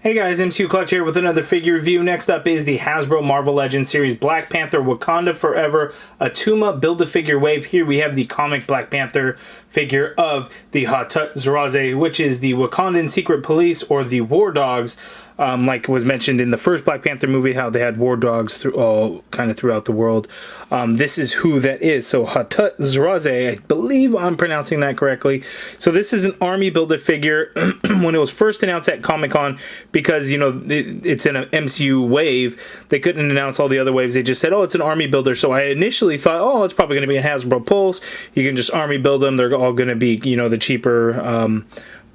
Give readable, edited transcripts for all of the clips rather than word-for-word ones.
Hey guys, MCU Collector here with another figure review. Next up is the Hasbro Marvel Legends series Black Panther Wakanda Forever Attuma Build-A-Figure Wave. Here we have the comic Black Panther figure of the HATUT ZERAZE, which is the Wakandan Secret Police, or the War Dogs. Like was mentioned in the first Black Panther movie, how they had war dogs throughout the world. This is who that is. So HATUT ZERAZE, I believe I'm pronouncing that correctly. So this is an army Build-A-Figure. When it was first announced at Comic-Con, because it's in an MCU wave, they couldn't announce all the other waves. They just said, oh, it's an army builder. So I initially thought, oh, it's probably going to be a Hasbro Pulse. You can just army build them. They're all going to be, the cheaper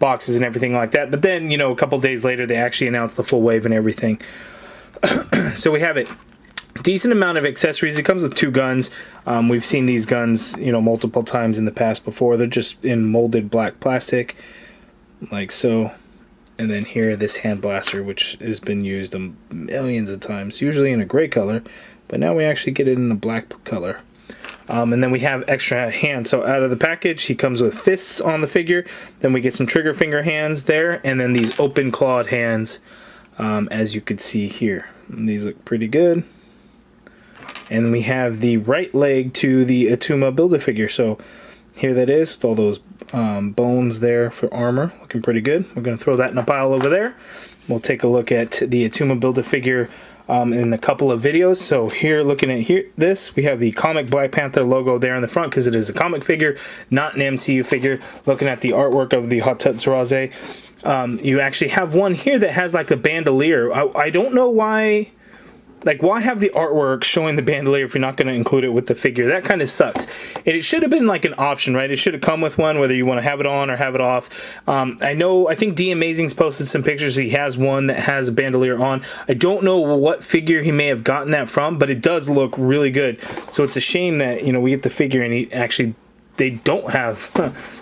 boxes and everything like that. But then, a couple days later, they actually announced the full wave and everything. So we have it. Decent amount of accessories. It comes with 2 guns. We've seen these guns, multiple times in the past before. They're just in molded black plastic, like so. And then here, this hand blaster, which has been used millions of times, usually in a gray color, but now we actually get it in a black color. And then we have extra hands. So out of the package, he comes with fists on the figure. Then we get some trigger finger hands there, and then these open clawed hands, as you could see here. And these look pretty good. And we have the right leg to the Attuma Build-A-Figure. So here that is, with all those bones there for armor, looking pretty good. We're going to throw that in a pile over there. We'll take a look at the Attuma Build-A-Figure in a couple of videos. So here, looking at this, we have the comic Black Panther logo there in the front, because it is a comic figure, not an MCU figure. Looking at the artwork of the HATUT ZERAZE, you actually have one here that has like a bandolier. I don't know why. Like, why have the artwork showing the bandolier if you're not going to include it with the figure? That kind of sucks. It should have been like an option, right? It should have come with one, whether you want to have it on or have it off. I think D Amazing's posted some pictures. He has one that has a bandolier on. I don't know what figure he may have gotten that from, but it does look really good. So it's a shame that, we get the figure and they don't have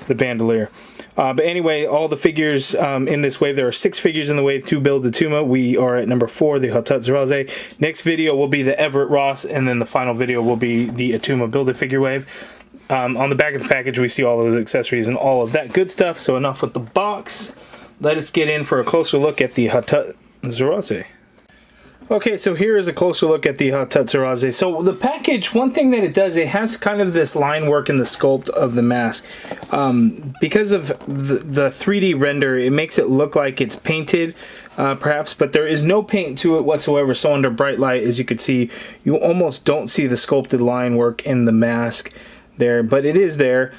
the bandolier. But anyway, all the figures in this wave, there are 6 figures in the wave to build Attuma. We are at number 4, the HATUT ZERAZE. Next video will be the Everett Ross, and then the final video will be the Attuma Build-A-Figure wave. On the back of the package, we see all those accessories and all of that good stuff. So enough with the box. Let us get in for a closer look at the HATUT ZERAZE. Okay, so here is a closer look at the HATUT ZERAZE. So the package, one thing that it does, it has kind of this line work in the sculpt of the mask. Because of the 3D render, it makes it look like it's painted, perhaps, but there is no paint to it whatsoever. So under bright light, as you can see, you almost don't see the sculpted line work in the mask there, but it is there.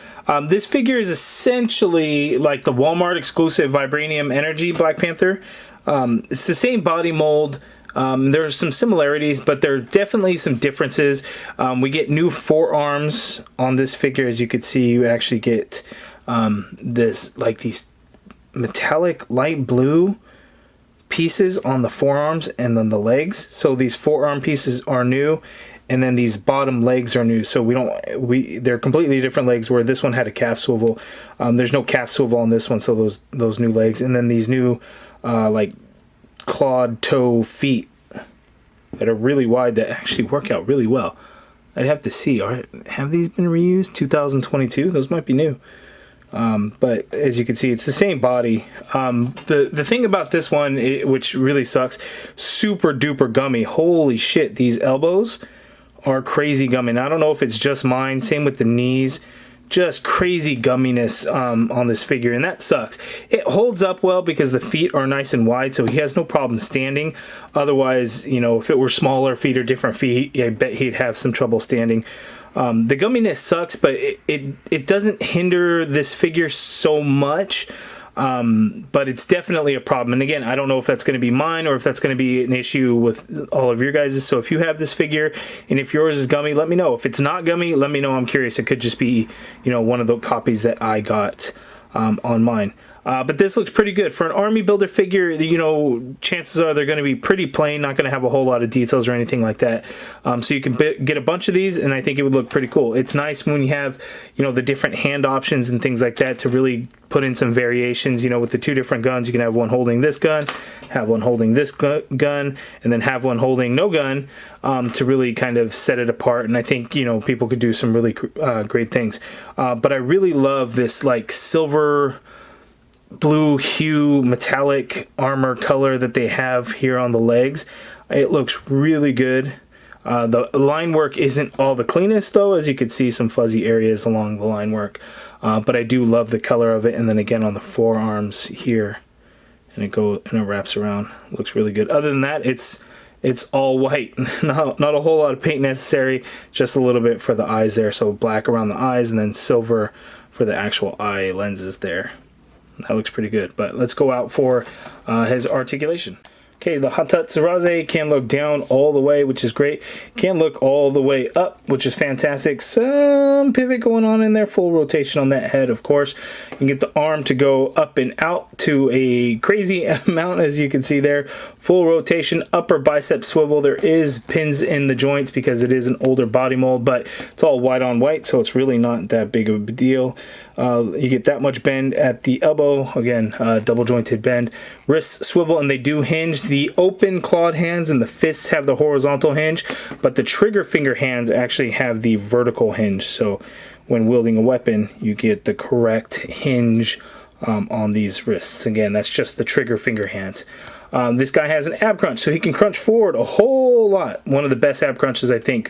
This figure is essentially like the Walmart exclusive Vibranium Energy Black Panther. It's the same body mold. There's some similarities, but there are definitely some differences. We get new forearms on this figure. As you can see, you actually get these metallic light blue pieces on the forearms and then the legs. So these forearm pieces are new, and then these bottom legs are new. So they're completely different legs, where this one had a calf swivel. There's no calf swivel on this one, so those new legs, and then these new clawed toe feet that are really wide, that actually work out really well. I'd have to see, have these been reused? 2022? Those might be new. But as you can see, it's the same body. The thing about this one, which really sucks, super duper gummy. Holy shit, these elbows are crazy gummy. Now, I don't know if it's just mine. Same with the knees. Just crazy gumminess on this figure, and that sucks. It holds up well because the feet are nice and wide, so he has no problem standing. Otherwise, if it were smaller feet or different feet, I bet he'd have some trouble standing. The gumminess sucks, but it doesn't hinder this figure so much. But it's definitely a problem. And again, I don't know if that's going to be mine or if that's going to be an issue with all of your guys'. So if you have this figure and if yours is gummy, let me know. If it's not gummy, let me know. I'm curious. It could just be, one of the copies that I got on mine. But this looks pretty good. For an army builder figure, chances are they're going to be pretty plain, not going to have a whole lot of details or anything like that. So you can get a bunch of these, and I think it would look pretty cool. It's nice when you have, the different hand options and things like that to really put in some variations. With the 2 different guns, you can have one holding this gun, have one holding this gun, and then have one holding no gun, to really kind of set it apart. And I think, people could do some really great things. But I really love this, like, silver blue hue metallic armor color that they have here on the legs. It looks really good. The line work isn't all the cleanest though, as you can see some fuzzy areas along the line work. But I do love the color of it, and then again on the forearms here, and it wraps around. Looks really good. Other than that, it's all white. Not a whole lot of paint necessary, just a little bit for the eyes there. So black around the eyes and then silver for the actual eye lenses there. That looks pretty good. But let's go out for his articulation. Okay, the HATUT ZERAZE can look down all the way, which is great. Can look all the way up, which is fantastic. Some pivot going on in there. Full rotation on that head, of course. You can get the arm to go up and out to a crazy amount, as you can see there. Full rotation, upper bicep swivel. There is pins in the joints because it is an older body mold, but it's all white on white, so it's really not that big of a deal. You get that much bend at the elbow. Again, double jointed bend. Wrists swivel, and they do hinge. The open clawed hands and the fists have the horizontal hinge, but the trigger finger hands actually have the vertical hinge. So when wielding a weapon, you get the correct hinge on these wrists. Again, that's just the trigger finger hands. This guy has an ab crunch, so he can crunch forward a whole lot. One of the best ab crunches, I think,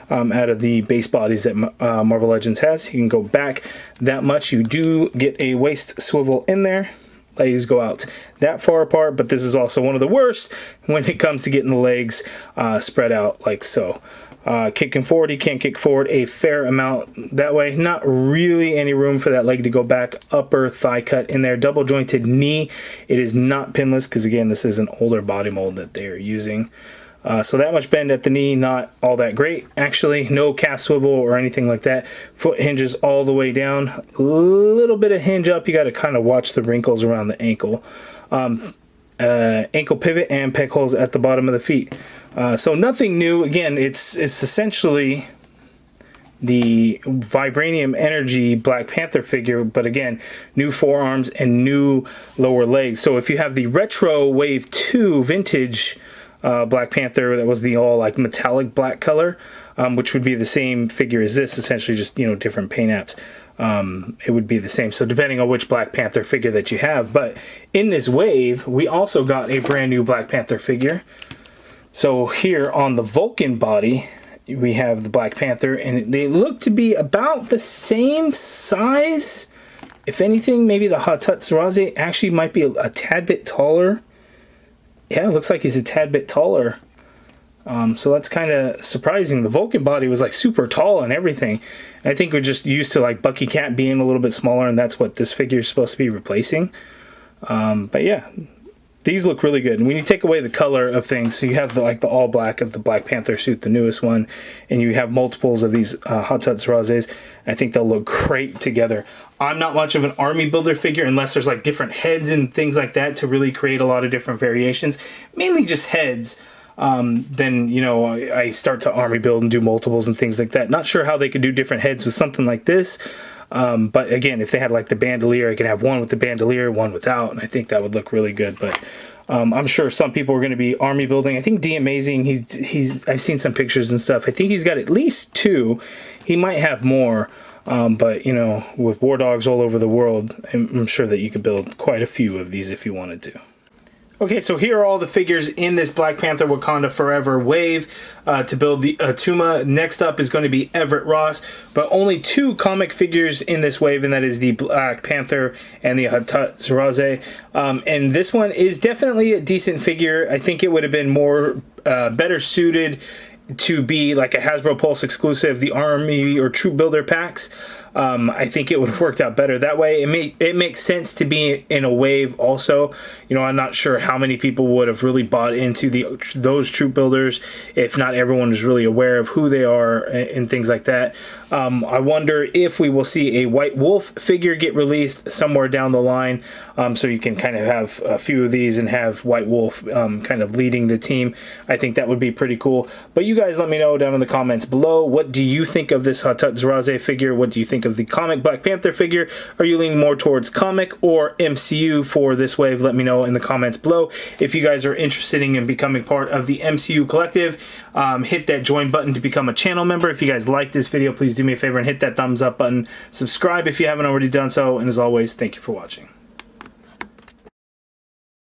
out of the base bodies that Marvel Legends has. He can go back that much. You do get a waist swivel in there. Legs go out that far apart, but this is also one of the worst when it comes to getting the legs spread out like so. Kicking forward, he can kick forward a fair amount that way. Not really any room for that leg to go back. Upper thigh cut in there. Double jointed knee. It is not pinless because, again, this is an older body mold that they are using. So that much bend at the knee, not all that great. Actually, no calf swivel or anything like that. Foot hinges all the way down. A little bit of hinge up. You got to kind of watch the wrinkles around the ankle. Ankle pivot and peg holes at the bottom of the feet. So nothing new. Again, it's essentially the Vibranium Energy Black Panther figure, but again, new forearms and new lower legs. So if you have the Retro Wave 2 vintage Black Panther, that was the all like metallic black color, which would be the same figure as this, essentially just, you know, different paint apps. It would be the same. So depending on which Black Panther figure that you have. But in this wave, we also got a brand new Black Panther figure. So here on the Vulcan body, we have the Black Panther, and they look to be about the same size. If anything, maybe the HATUT ZERAZE actually might be a tad bit taller. Yeah, it looks like he's a tad bit taller. So that's kind of surprising. The Vulcan body was like super tall and everything. And I think we're just used to like Bucky Cat being a little bit smaller, and that's what this figure is supposed to be replacing. But yeah, these look really good. And when you take away the color of things, so you have the all black of the Black Panther suit, the newest one, and you have multiples of these HATUT ZERAZEs, I think they'll look great together. I'm not much of an army builder figure unless there's like different heads and things like that to really create a lot of different variations. Mainly just heads. Then, you know, I start to army build and do multiples and things like that. Not sure how they could do different heads with something like this. But again, if they had like the bandolier, I could have one with the bandolier, one without, and I think that would look really good. But I'm sure some people are going to be army building. I think D Amazing, I've seen some pictures and stuff. I think he's got at least 2. He might have more. But, you know, with war dogs all over the world, I'm sure that you could build quite a few of these if you wanted to. Okay, so here are all the figures in this Black Panther Wakanda Forever wave to build the Attuma. Next up is going to be Everett Ross, but only 2 comic figures in this wave, and that is the Black Panther and the HATUT ZERAZE. And this one is definitely a decent figure. I think it would have been more better suited to be like a Hasbro Pulse exclusive, the Army or Troop Builder packs. I think it would have worked out better that way. It makes sense to be in a wave also. You know, I'm not sure how many people would have really bought into those troop builders if not everyone is really aware of who they are and things like that. I wonder if we will see a White Wolf figure get released somewhere down the line, so you can kind of have a few of these and have White Wolf kind of leading the team. I think that would be pretty cool. But you guys let me know down in the comments below, what do you think of this HATUT ZERAZE figure? What do you think of the comic Black Panther figure? Are you leaning more towards comic or MCU for this wave? Let me know in the comments below. If you guys are interested in becoming part of the MCU collective, hit that join button to become a channel member. If you guys like this video, please do me a favor and hit that thumbs up button. Subscribe if you haven't already done so, and as always, thank you for watching.